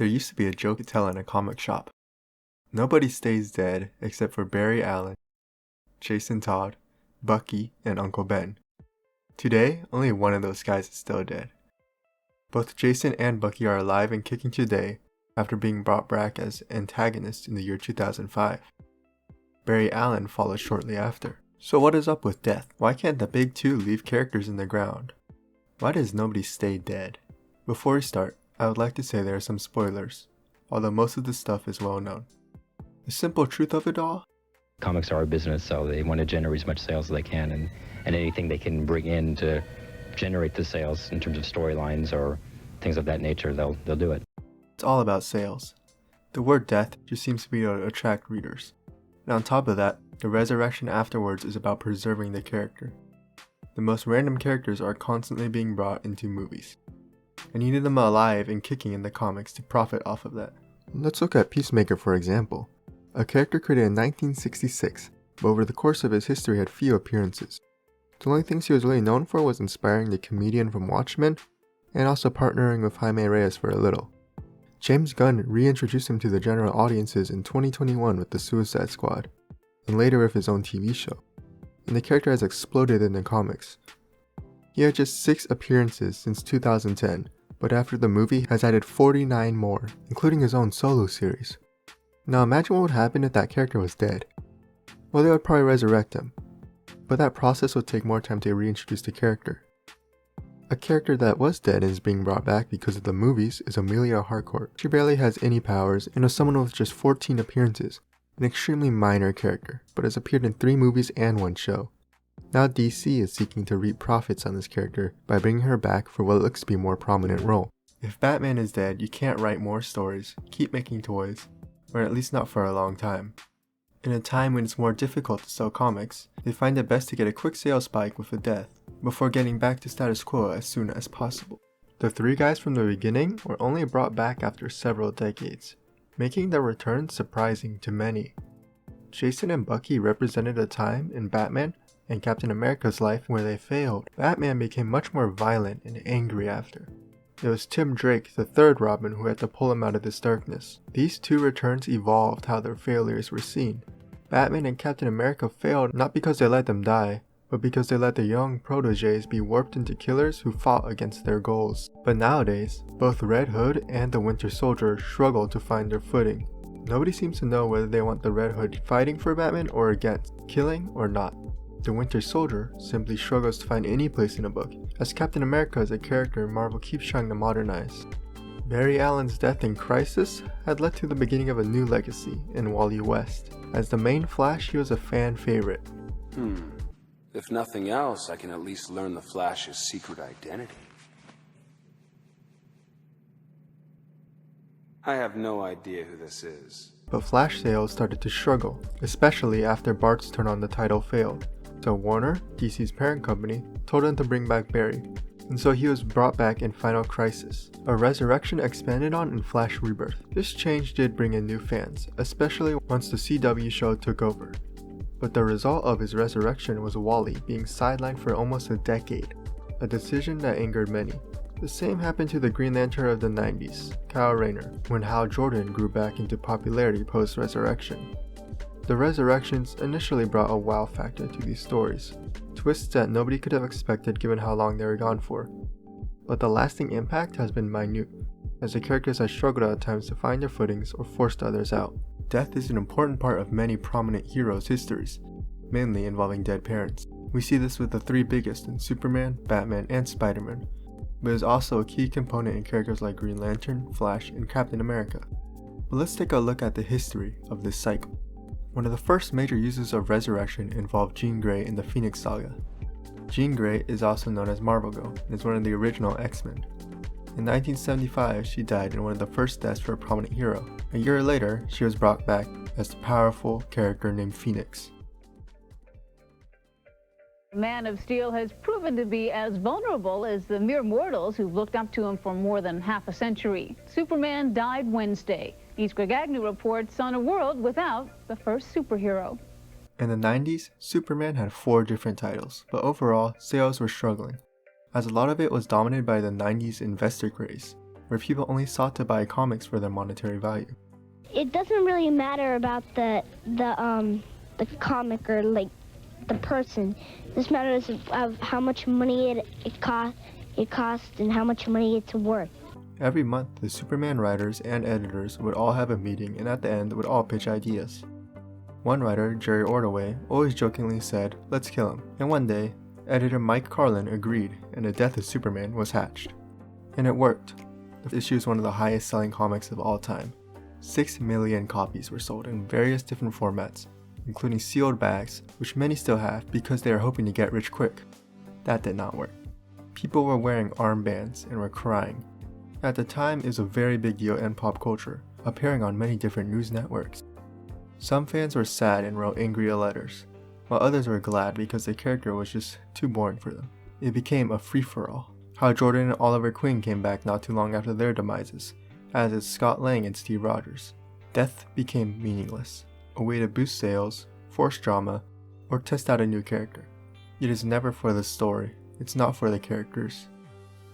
There used to be a joke to tell in a comic shop. Nobody stays dead except for Barry Allen, Jason Todd, Bucky, and Uncle Ben. Today, only one of those guys is still dead. Both Jason and Bucky are alive and kicking today after being brought back as antagonists in the year 2005. Barry Allen followed shortly after. So what is up with death? Why can't the big two leave characters in the ground? Why does nobody stay dead? Before we start, I would like to say there are some spoilers, although most of the stuff is well known. The simple truth of it all? Comics are a business, so they want to generate as much sales as they can, and anything they can bring in to generate the sales in terms of storylines or things of that nature, they'll do it. It's all about sales. The word death just seems to be to attract readers. And on top of that, the resurrection afterwards is about preserving the character. The most random characters are constantly being brought into movies, and you need them alive and kicking in the comics to profit off of that. Let's look at Peacemaker for example. A character created in 1966, but over the course of his history had few appearances. The only things he was really known for was inspiring the comedian from Watchmen, and also partnering with Jaime Reyes for a little. James Gunn reintroduced him to the general audiences in 2021 with the Suicide Squad, and later with his own TV show, and the character has exploded in the comics. He had just 6 appearances since 2010, but after the movie has added 49 more, including his own solo series. Now imagine what would happen if that character was dead. Well, they would probably resurrect him, but that process would take more time to reintroduce the character. A character that was dead and is being brought back because of the movies is Amelia Harcourt. She barely has any powers and is someone with just 14 appearances, an extremely minor character, but has appeared in 3 movies and 1 show. Now DC is seeking to reap profits on this character by bringing her back for what looks to be a more prominent role. If Batman is dead, you can't write more stories, keep making toys, or at least not for a long time. In a time when it's more difficult to sell comics, they find it best to get a quick sales spike with a death, before getting back to status quo as soon as possible. The 3 guys from the beginning were only brought back after several decades, making their return surprising to many. Jason and Bucky represented a time in Batman and Captain America's life where they failed. Batman became much more violent and angry after. It was Tim Drake, the 3rd Robin, who had to pull him out of this darkness. These 2 returns evolved how their failures were seen. Batman and Captain America failed not because they let them die, but because they let the young protégés be warped into killers who fought against their goals. But nowadays, both Red Hood and the Winter Soldier struggle to find their footing. Nobody seems to know whether they want the Red Hood fighting for Batman or against, killing or not. The Winter Soldier simply struggles to find any place in a book, as Captain America is a character Marvel keeps trying to modernize. Barry Allen's death in Crisis had led to the beginning of a new legacy in Wally West. As the main Flash, he was a fan favorite. If nothing else, I can at least learn the Flash's secret identity. I have no idea who this is. But Flash sales started to struggle, especially after Bart's turn on the title failed. So Warner, DC's parent company, told him to bring back Barry, and so he was brought back in Final Crisis, a resurrection expanded on in Flash Rebirth. This change did bring in new fans, especially once the CW show took over. But the result of his resurrection was Wally being sidelined for almost a decade, a decision that angered many. The same happened to the Green Lantern of the 90s, Kyle Rayner, when Hal Jordan grew back into popularity post-resurrection. The resurrections initially brought a wow factor to these stories, twists that nobody could have expected given how long they were gone for. But the lasting impact has been minute, as the characters have struggled at times to find their footings or forced others out. Death is an important part of many prominent heroes' histories, mainly involving dead parents. We see this with the 3 biggest in Superman, Batman, and Spider-Man, but is also a key component in characters like Green Lantern, Flash, and Captain America. But let's take a look at the history of this cycle. One of the first major uses of resurrection involved Jean Grey in the Phoenix Saga. Jean Grey is also known as Marvel Girl and is one of the original X-Men. In 1975, she died in one of the first deaths for a prominent hero. A year later, she was brought back as the powerful character named Phoenix. Man of Steel has proven to be as vulnerable as the mere mortals who've looked up to him for more than half a century. Superman died Wednesday. East Greg Agnew reports on a world without the first superhero. In the 90s, Superman had 4 different titles, but overall, sales were struggling, as a lot of it was dominated by the 90s investor craze. where people only sought to buy comics for their monetary value. It doesn't really matter about the comic or like the person. This matters of how much money it costs and how much money it's worth. Every month, the Superman writers and editors would all have a meeting, and at the end would all pitch ideas. One writer, Jerry Ordway, always jokingly said, "Let's kill him." And one day, editor Mike Carlin agreed, and the death of Superman was hatched. And it worked. The issue is one of the highest selling comics of all time. 6 million copies were sold in various different formats, including sealed bags, which many still have because they are hoping to get rich quick. That did not work. People were wearing armbands and were crying. At the time, it was a very big deal in pop culture, appearing on many different news networks. Some fans were sad and wrote angry letters, while others were glad because the character was just too boring for them. It became a free-for-all. Hal Jordan and Oliver Queen came back not too long after their demises, as did Scott Lang and Steve Rogers. Death became meaningless, a way to boost sales, force drama, or test out a new character. It is never for the story, it's not for the characters.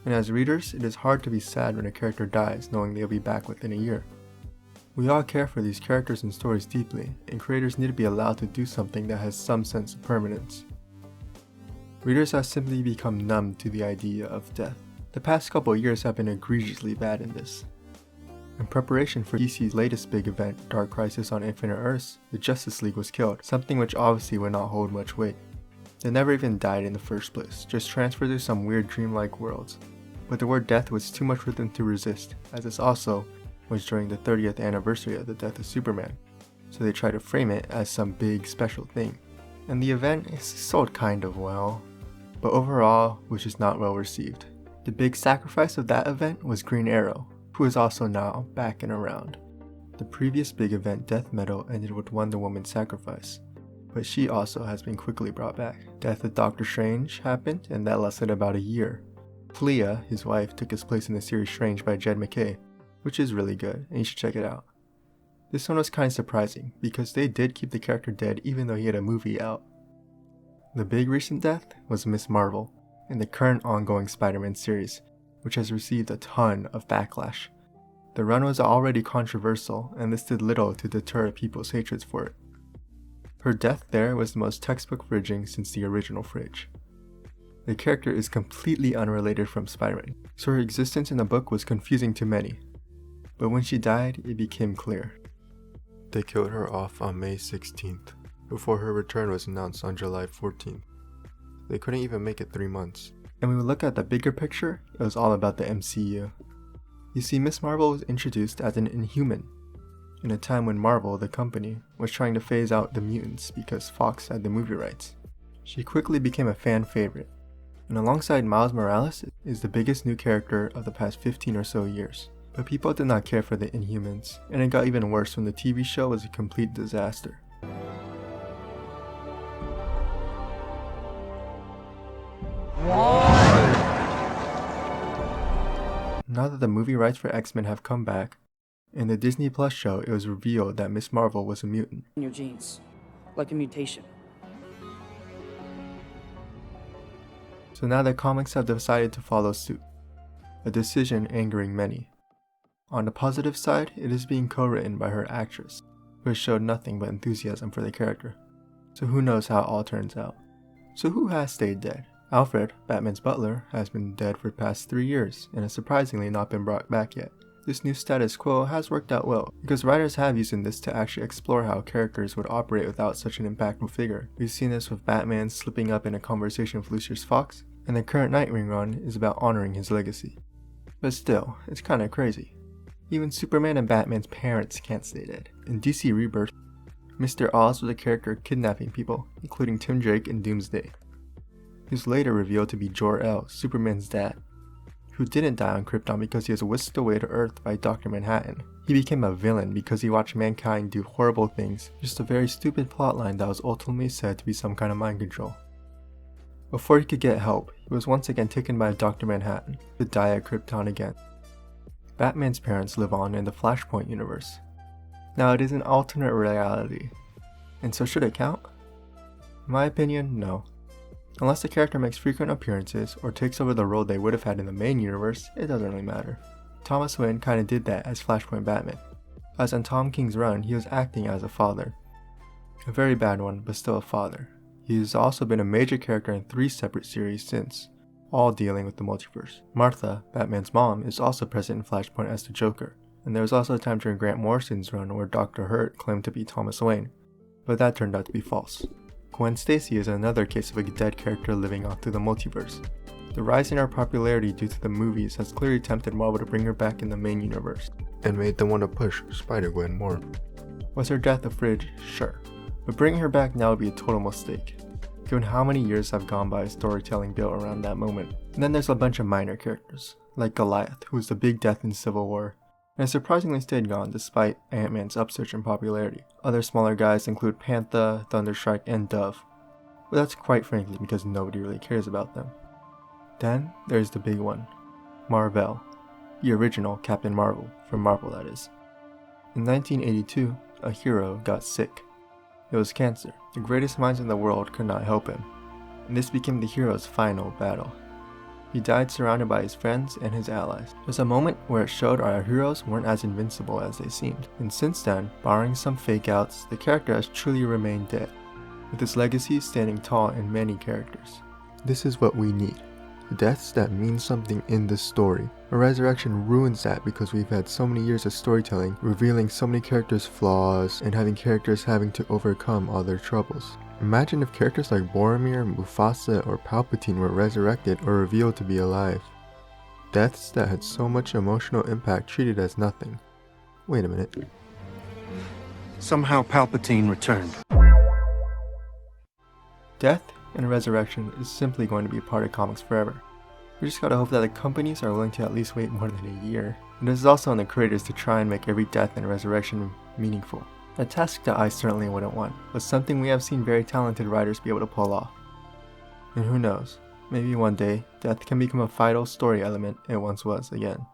And as readers, it is hard to be sad when a character dies knowing they'll be back within a year. We all care for these characters and stories deeply, and creators need to be allowed to do something that has some sense of permanence. Readers have simply become numb to the idea of death. The past couple of years have been egregiously bad in this. In preparation for DC's latest big event, Dark Crisis on Infinite Earths, the Justice League was killed, something which obviously would not hold much weight. They never even died in the first place, just transferred to some weird dreamlike worlds. But the word death was too much for them to resist, as this also was during the 30th anniversary of the death of Superman, so they tried to frame it as some big special thing. And the event is sold kind of well, but overall was just not well received. The big sacrifice of that event was Green Arrow, who is also now back and around. The previous big event, Death Metal, ended with Wonder Woman's sacrifice, but she also has been quickly brought back. Death of Doctor Strange happened, and that lasted about a year. Clea, his wife, took his place in the series Strange by Jed McKay, which is really good, and you should check it out. This one was kind of surprising, because they did keep the character dead even though he had a movie out. The big recent death was Ms. Marvel, in the current ongoing Spider-Man series, which has received a ton of backlash. The run was already controversial, and this did little to deter people's hatreds for it. Her death there was the most textbook fridging since the original fridge. The character is completely unrelated from Spider-Man, so her existence in the book was confusing to many. But when she died, it became clear. They killed her off on May 16th, before her return was announced on July 14th. They couldn't even make it 3 months. And when we look at the bigger picture, it was all about the MCU. You see, Ms. Marvel was introduced as an Inhuman, in a time when Marvel, the company, was trying to phase out the mutants because Fox had the movie rights. She quickly became a fan favorite, and alongside Miles Morales is the biggest new character of the past 15 or so years. But people did not care for the Inhumans, and it got even worse when the TV show was a complete disaster. Now that the movie rights for X-Men have come back, in the Disney Plus show it was revealed that Ms. Marvel was a mutant. In your genes, like a mutation. So now the comics have decided to follow suit, a decision angering many. On the positive side, it is being co-written by her actress, who has showed nothing but enthusiasm for the character. So who knows how it all turns out. So who has stayed dead? Alfred, Batman's butler, has been dead for the past 3 years and has surprisingly not been brought back yet. This new status quo has worked out well, because writers have used this to actually explore how characters would operate without such an impactful figure. We've seen this with Batman slipping up in a conversation with Lucius Fox, and the current Nightwing run is about honoring his legacy. But still, it's kinda crazy. Even Superman and Batman's parents can't stay dead. In DC Rebirth, Mr. Oz was a character kidnapping people, including Tim Drake and Doomsday. He was later revealed to be Jor-El, Superman's dad, who didn't die on Krypton because he was whisked away to Earth by Dr. Manhattan. He became a villain because he watched mankind do horrible things, just a very stupid plotline that was ultimately said to be some kind of mind control. Before he could get help, he was once again taken by Dr. Manhattan, to die at Krypton again. Batman's parents live on in the Flashpoint universe. Now it is an alternate reality, and so should it count? In my opinion, no. Unless the character makes frequent appearances or takes over the role they would have had in the main universe, it doesn't really matter. Thomas Wayne kinda did that as Flashpoint Batman. As on Tom King's run, he was acting as a father. A very bad one, but still a father. He has also been a major character in 3 separate series since, all dealing with the multiverse. Martha, Batman's mom, is also present in Flashpoint as the Joker, and there was also a time during Grant Morrison's run where Dr. Hurt claimed to be Thomas Wayne, but that turned out to be false. Gwen Stacy is another case of a dead character living on through the multiverse. The rise in her popularity due to the movies has clearly tempted Marvel to bring her back in the main universe, and made them want to push Spider-Gwen more. Was her death a fridge? Sure. But bringing her back now would be a total mistake, given how many years have gone by storytelling built around that moment. And then there's a bunch of minor characters, like Goliath, who was the big death in Civil War, and has surprisingly stayed gone despite Ant-Man's upsurge in popularity. Other smaller guys include Panther, Thunderstrike, and Dove, but that's quite frankly because nobody really cares about them. Then there's the big one, Mar-Vell, the original Captain Marvel, from Marvel that is. In 1982, a hero got sick. It was cancer. The greatest minds in the world could not help him, and this became the hero's final battle. He died surrounded by his friends and his allies. There's a moment where it showed our heroes weren't as invincible as they seemed, and since then, barring some fake outs, the character has truly remained dead, with his legacy standing tall in many characters. This is what we need. Deaths that mean something in the story. A resurrection ruins that because we've had so many years of storytelling, revealing so many characters' flaws, and having characters having to overcome all their troubles. Imagine if characters like Boromir, Mufasa, or Palpatine were resurrected or revealed to be alive. Deaths that had so much emotional impact treated as nothing. Wait a minute. Somehow Palpatine returned. Death and resurrection is simply going to be a part of comics forever. We just gotta hope that the companies are willing to at least wait more than a year. And it is also on the creators to try and make every death and resurrection meaningful. A task that I certainly wouldn't want, but something we have seen very talented writers be able to pull off. And who knows, maybe one day, death can become a vital story element it once was again.